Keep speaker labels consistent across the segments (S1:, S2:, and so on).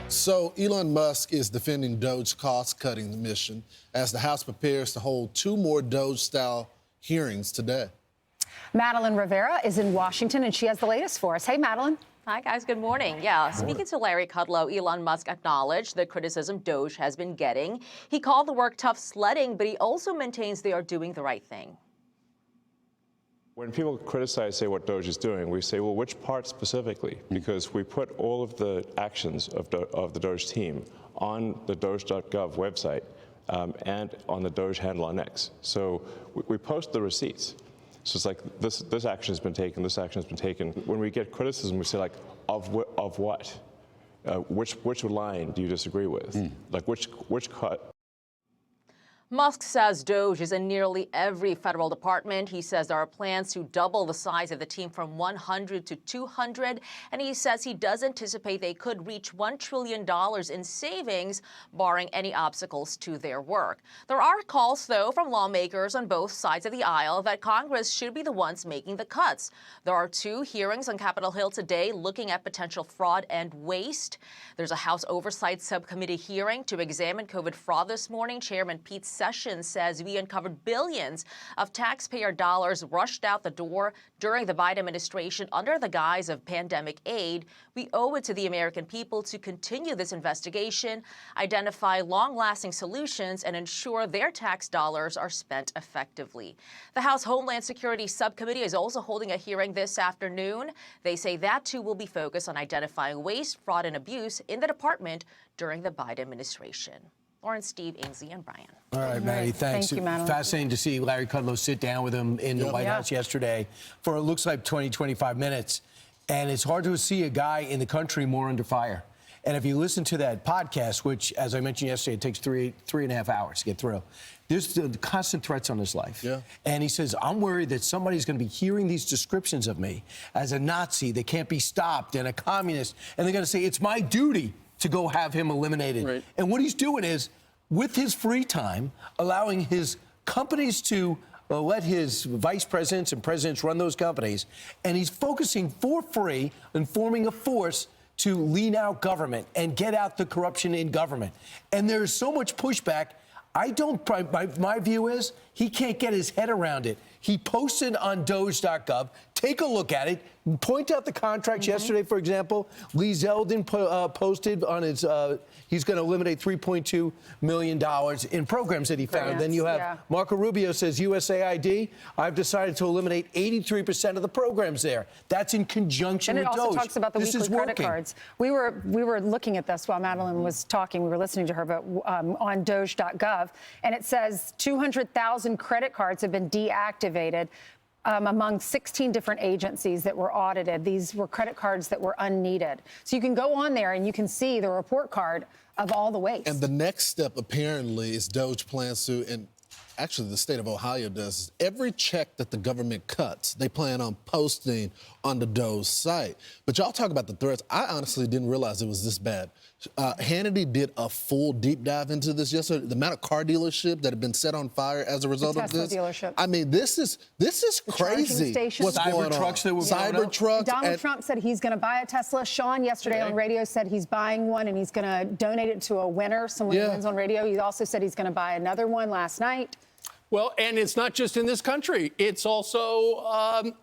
S1: So Elon Musk is defending DOGE cost-cutting mission as the House prepares to hold two more DOGE-style hearings today.
S2: Madeleine Rivera is in Washington, and she has the latest for us. Hey, Madeleine.
S3: Hi, guys. Good morning. Yeah, speaking to Larry Kudlow, Elon Musk acknowledged the criticism DOGE has been getting. He called the work tough sledding, but he also maintains they are doing the right thing.
S4: When people criticize, say, what DOGE is doing, we say, well, which part specifically? Because we put all of the actions of the DOGE team on the doge.gov website and on the DOGE handle on X. So we post the receipts. So it's like, this action has been taken, this action has been taken. When we get criticism, we say, like, of what? Which line do you disagree with? Like, which cut?
S3: Musk says DOGE is in nearly every federal department. He says there are plans to double the size of the team from 100 to 200, and he says he does anticipate they could reach $1 trillion in savings, barring any obstacles to their work. There are calls, though, from lawmakers on both sides of the aisle that Congress should be the ones making the cuts. There are two hearings on Capitol Hill today looking at potential fraud and waste. There's a House Oversight Subcommittee hearing to examine COVID fraud this morning. Chairman Pete Sessions says we uncovered billions of taxpayer dollars rushed out the door during the Biden administration under the guise of pandemic aid. We owe it to the American people to continue this investigation, identify long-lasting solutions, and ensure their tax dollars are spent effectively. The House Homeland Security Subcommittee is also holding a hearing this afternoon. They say that, too, will be focused on identifying waste, fraud, and abuse in the department during the Biden administration. Lauren, Steve, Ainsley, and Brian.
S5: All right, Maddie, thanks.
S2: Thank you, Madeleine.
S5: Fascinating to see Larry Kudlow sit down with him in the White House yesterday for, it looks like, 20, 25 minutes. And it's hard to see a guy in the country more under fire. And if you listen to that podcast, which, as I mentioned yesterday, it takes three and a half hours to get through, there's the constant threats on his life. Yeah. And he says, I'm worried that somebody's going to be hearing these descriptions of me as a Nazi that can't be stopped and a communist. And they're going to say, it's my duty to go have him eliminated. Right. And what he's doing is, with his free time, allowing his companies to let his vice presidents and presidents run those companies, and he's focusing for free on forming a force to lean out government and get out the corruption in government. And there's so much pushback. My view is he can't get his head around it. He posted on doge.gov. Take a look at it. Point out the contracts yesterday, for example. Lee Zeldin posted on his, he's going to eliminate $3.2 million in programs that he found. Grants, then you have Marco Rubio says USAID, I've decided to eliminate 83% of the programs there. That's in conjunction with DOGE.
S2: And it also talks about the weekly credit cards. We were looking at this while Madeleine was talking. We were listening to her, but on doge.gov, and it says 200,000 credit cards have been deactivated among 16 different agencies that were audited. These were credit cards that were unneeded. So you can go on there and you can see the report card of all the waste.
S1: And the next step, apparently, is DOGE plans to, and actually the state of Ohio does, every check that the government cuts, they plan on posting on the DOGE site. But y'all talk about the threats. I honestly didn't realize it was this bad. Hannity did a full deep dive into this yesterday. The amount of car dealerships that have been set on fire as a result of this.
S2: Dealership.
S1: I mean, this is crazy. What's going on?
S5: Cybertrucks that were
S1: Cybertrucks.
S2: Donald Trump said he's going to buy a Tesla. Sean yesterday on radio said he's buying one and he's going to donate it to a winner, someone who wins on radio. He also said he's going to buy another one last night.
S6: Well, and it's not just in this country. It's also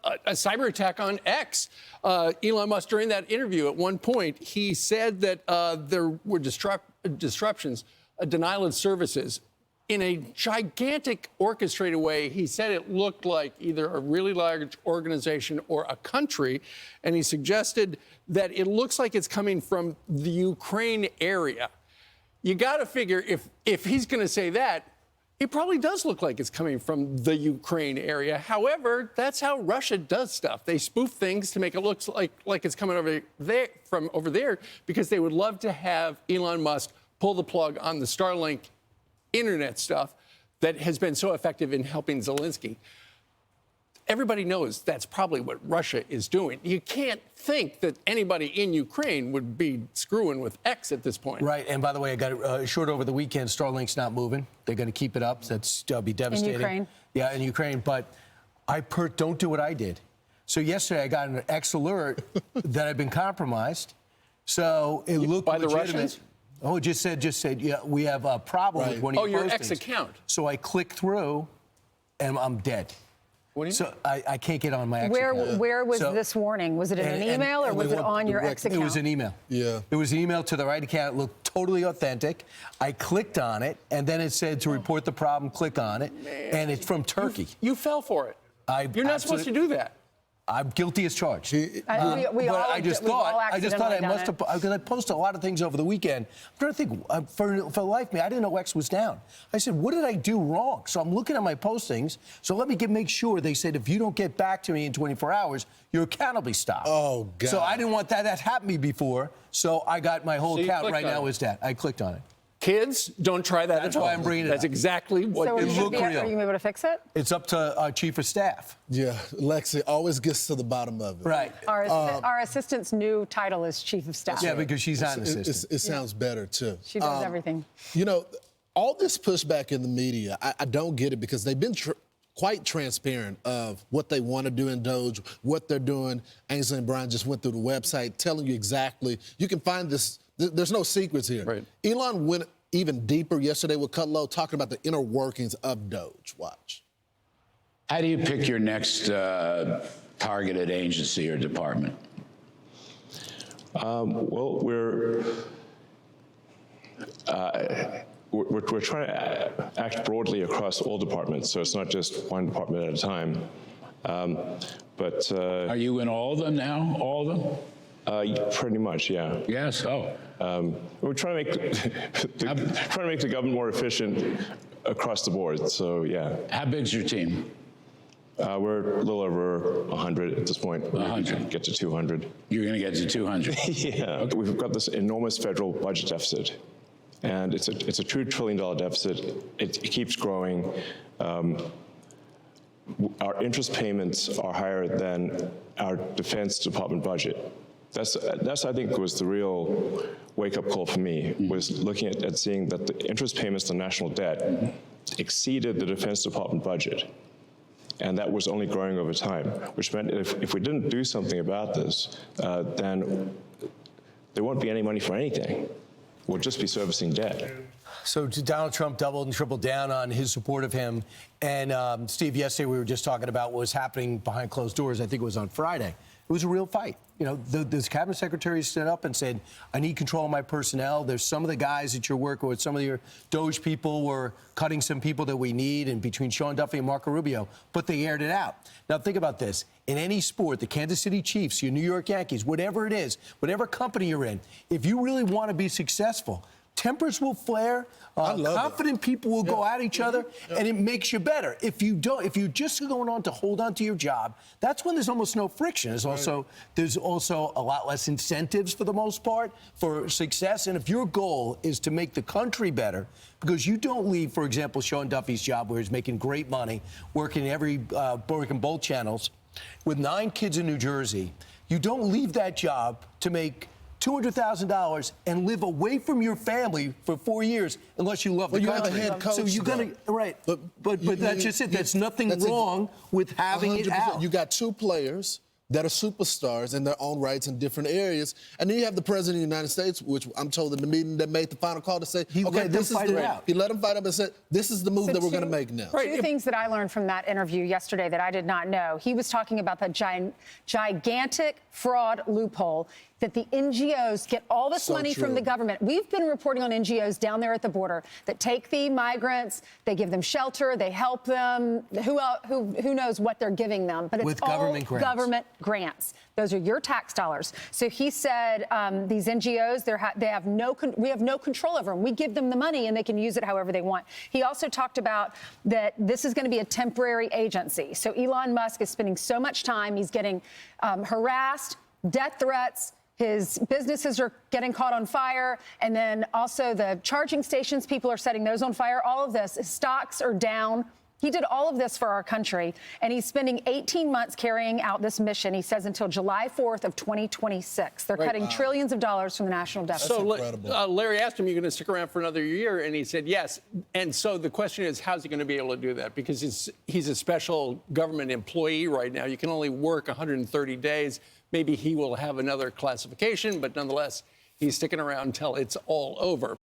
S6: a cyber attack on X. Elon Musk, during that interview at one point, he said that there were disruptions, a denial of services. In a gigantic orchestrated way, he said it looked like either a really large organization or a country. And he suggested that it looks like it's coming from the Ukraine area. You got to figure if he's going to say that, it probably does look like it's coming from the Ukraine area. However, that's how Russia does stuff. They spoof things to make it look like it's coming from over there because they would love to have Elon Musk pull the plug on the Starlink internet stuff that has been so effective in helping Zelensky. Everybody knows that's probably what Russia is doing. You can't think that anybody in Ukraine would be screwing with X at this point.
S5: Right. And by the way, I got assured over the weekend, Starlink's not moving. They're going to keep it up. That'll be devastating.
S2: In Ukraine?
S5: Yeah, in Ukraine. But don't do what I did. So yesterday I got an X alert that I'd been compromised. So it looked
S6: by the
S5: legitimate.
S6: Russians?
S5: Oh, it just said, yeah, we have a problem with one of your
S6: your
S5: postings.
S6: ex-account.
S5: So I click through, and I'm dead.
S6: What do you
S5: So I can't get on my ex account.
S2: Where was this warning? Was it in an email or was it on your ex account?
S5: It was an email.
S1: Yeah.
S5: It was an email to the right account. It looked totally authentic. I clicked on it, and then it said to report the problem, click on it. And it's from Turkey.
S6: You fell for it. You're not supposed to do that.
S5: I'm guilty as charged.
S2: We
S5: But
S2: all
S5: I just thought I
S2: accidentally
S5: must
S2: done
S5: have, because I posted a lot of things over the weekend. I'm trying to think, for the life of me, I didn't know X was down. I said, what did I do wrong? So I'm looking at my postings. So let me make sure. They said, if you don't get back to me in 24 hours, your account will be stopped.
S1: Oh, God.
S5: So I didn't want that. That happened to me before. So I got my whole
S6: So you
S5: account
S6: clicked
S5: right
S6: on
S5: now
S6: it.
S5: is dead. I clicked on it.
S6: Kids, don't try that
S5: That's
S6: at home.
S5: why I'm bringing it
S6: That's
S5: up.
S6: exactly what
S2: So
S6: it
S2: are you
S5: looked
S2: gonna be-
S5: real.
S2: Are you able to fix it?
S5: It's up to our chief of staff.
S1: Yeah, Lexi always gets to the bottom of it.
S5: Right.
S2: Our assistant's new title is chief of staff.
S5: Yeah, because she's not an assistant.
S1: It sounds better, too.
S2: She does everything.
S1: You know, all this pushback in the media, I don't get it because they've been quite transparent of what they want to do in DOGE, what they're doing. Ainsley and Brian just went through the website telling you exactly. You can find this. There's no secrets here.
S6: Right.
S1: Elon went even deeper yesterday with Kudlow, talking about the inner workings of DOGE. Watch.
S7: How do you pick your next targeted agency or department?
S4: Well, we're trying to act broadly across all departments, so it's not just one department at a time.
S7: Are you in all of them now? All of them?
S4: Pretty much, yeah.
S7: Yes. Oh.
S4: We're trying to make the government more efficient across the board. So yeah.
S7: How big's your team?
S4: We're a little over 100 at this point.
S7: 100.
S4: Get to 200.
S7: You're going to get to 200.
S4: Yeah. We've got this enormous federal budget deficit, and it's a $2 trillion deficit. It keeps growing. Our interest payments are higher than our Defense Department budget. That's I think was the real wake-up call for me, was looking at seeing that the interest payments on national debt exceeded the Defense Department budget. And that was only growing over time, which meant if we didn't do something about this, then there won't be any money for anything. We'll just be servicing debt.
S5: So Donald Trump doubled and tripled down on his support of him. And Steve, yesterday we were just talking about what was happening behind closed doors. I think it was on Friday. It was a real fight. You know, the cabinet secretary stood up and said, I need control of my personnel. There's some of the guys that you're working with, some of your DOGE people were cutting some people that we need, and between Sean Duffy and Marco Rubio, but they aired it out. Now think about this. In any sport, the Kansas City Chiefs, your New York Yankees, whatever it is, whatever company you're in, if you really want to be successful, tempers will flare. Confident people will go at each other, and it makes you better. If you don't, if you're just going on to hold on to your job, that's when there's almost no friction. There's also a lot less incentives for the most part for success. And if your goal is to make the country better, because you don't leave, for example, Sean Duffy's job where he's making great money, working working both channels, with 9 kids in New Jersey, you don't leave that job to make $200,000 and live away from your family for 4 years unless you love the country.
S1: You're the head coach,
S5: so you're gonna right, but that's just it. There's nothing wrong with having it out.
S1: You got 2 players that are superstars in their own rights in different areas, and then you have the president of the United States, which I'm told in the meeting that made the final call to say,
S5: He let them fight it out.
S1: He let them fight up and said, this is the move that we're going to make now.
S2: Two things that I learned from that interview yesterday that I did not know. He was talking about the gigantic fraud loophole that the NGOs get all this money from the government. We've been reporting on NGOs down there at the border that take the migrants, they give them shelter, they help them. Who knows what they're giving them? But it's
S5: with
S2: all
S5: government grants.
S2: Government grants. Those are your tax dollars. So he said these NGOs, we have no control over them. We give them the money and they can use it however they want. He also talked about that this is going to be a temporary agency. So Elon Musk is spending so much time, he's getting harassed, death threats. His businesses are getting caught on fire. And then also the charging stations, people are setting those on fire. All of this, his stocks are down. He did all of this for our country, and he's spending 18 months carrying out this mission, he says, until July 4th of 2026. They're cutting trillions of dollars from the national deficit.
S6: So Larry asked him, you're going to stick around for another year? And he said yes. And so the question is, how's he going to be able to do that? Because he's a special government employee right now. You can only work 130 days. maybe he will have another classification, but nonetheless, he's sticking around until it's all over.